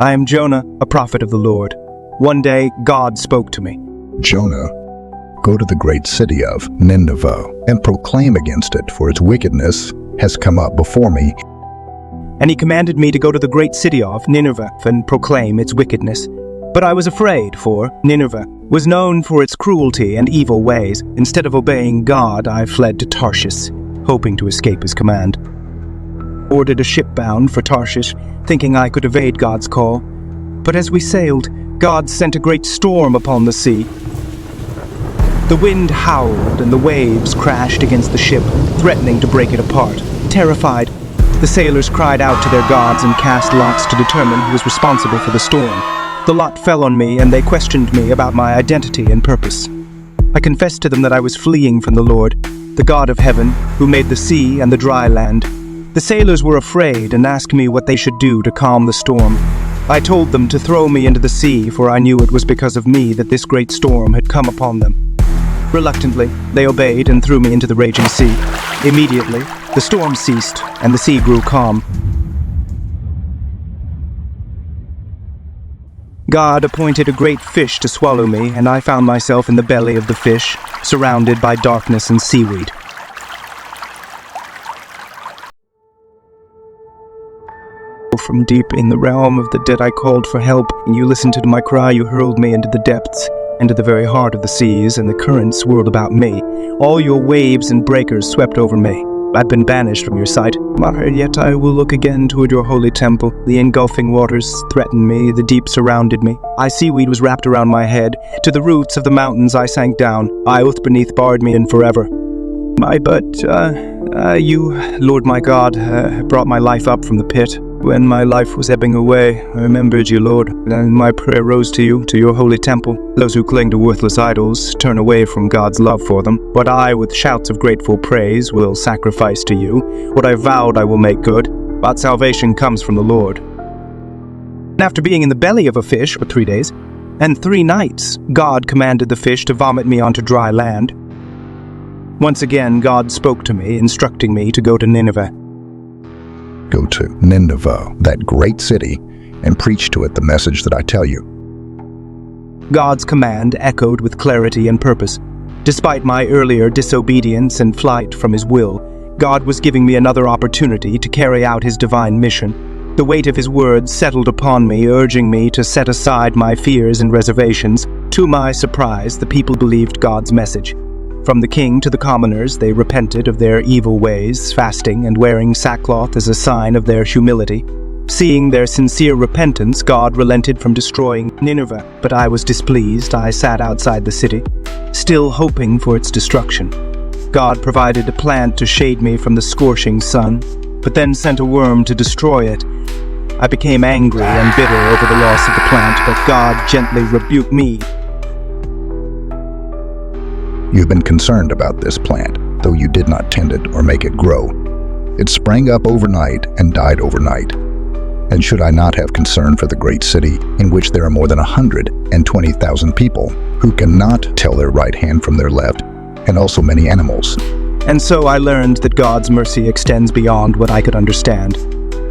I am Jonah, a prophet of the Lord. One day, God spoke to me. Jonah, go to the great city of Nineveh and proclaim against it, for its wickedness has come up before me. And he commanded me to go to the great city of Nineveh and proclaim its wickedness. But I was afraid, for Nineveh was known for its cruelty and evil ways. Instead of obeying God, I fled to Tarshish, hoping to escape his command. Ordered a ship bound for Tarshish, thinking I could evade God's call. But as we sailed, God sent a great storm upon the sea. The wind howled and the waves crashed against the ship, threatening to break it apart. Terrified, the sailors cried out to their gods and cast lots to determine who was responsible for the storm. The lot fell on me, and they questioned me about my identity and purpose. I confessed to them that I was fleeing from the Lord, the God of heaven, who made the sea and the dry land. The sailors were afraid and asked me what they should do to calm the storm. I told them to throw me into the sea, for I knew it was because of me that this great storm had come upon them. Reluctantly, they obeyed and threw me into the raging sea. Immediately, the storm ceased, and the sea grew calm. God appointed a great fish to swallow me, and I found myself in the belly of the fish, surrounded by darkness and seaweed. From deep in the realm of the dead I called for help, and you listened to my cry. You hurled me into the depths, into the very heart of the seas, and the currents swirled about me. All your waves and breakers swept over me. I've been banished from your sight, yet I will look again toward your holy temple. The engulfing waters threatened me, the deep surrounded me. Seaweed was wrapped around my head. To the roots of the mountains I sank down. Oath beneath barred me in forever. You, Lord my God, brought my life up from the pit. When my life was ebbing away, I remembered you, Lord, and my prayer rose to you, to your holy temple. Those who cling to worthless idols turn away from God's love for them, but I, with shouts of grateful praise, will sacrifice to you. What I vowed I will make good, but salvation comes from the Lord. After being in the belly of a fish for 3 days, and 3 nights, God commanded the fish to vomit me onto dry land. Once again, God spoke to me, instructing me to go to Nineveh. Go to Nineveh, that great city, and preach to it the message that I tell you. God's command echoed with clarity and purpose. Despite my earlier disobedience and flight from his will, God was giving me another opportunity to carry out his divine mission. The weight of his words settled upon me, urging me to set aside my fears and reservations. To my surprise, the people believed God's message. From the king to the commoners, they repented of their evil ways, fasting and wearing sackcloth as a sign of their humility. Seeing their sincere repentance, God relented from destroying Nineveh, but I was displeased. I sat outside the city, still hoping for its destruction. God provided a plant to shade me from the scorching sun, but then sent a worm to destroy it. I became angry and bitter over the loss of the plant, but God gently rebuked me. You've been concerned about this plant, though you did not tend it or make it grow. It sprang up overnight and died overnight. And should I not have concern for the great city, in which there are more than 120,000 people who cannot tell their right hand from their left, and also many animals? And so I learned that God's mercy extends beyond what I could understand.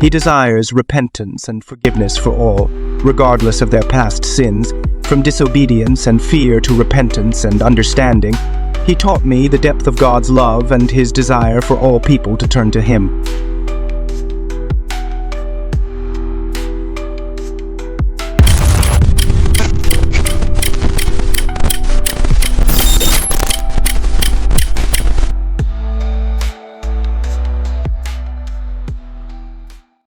He desires repentance and forgiveness for all, regardless of their past sins, from disobedience and fear to repentance and understanding. He taught me the depth of God's love and his desire for all people to turn to him.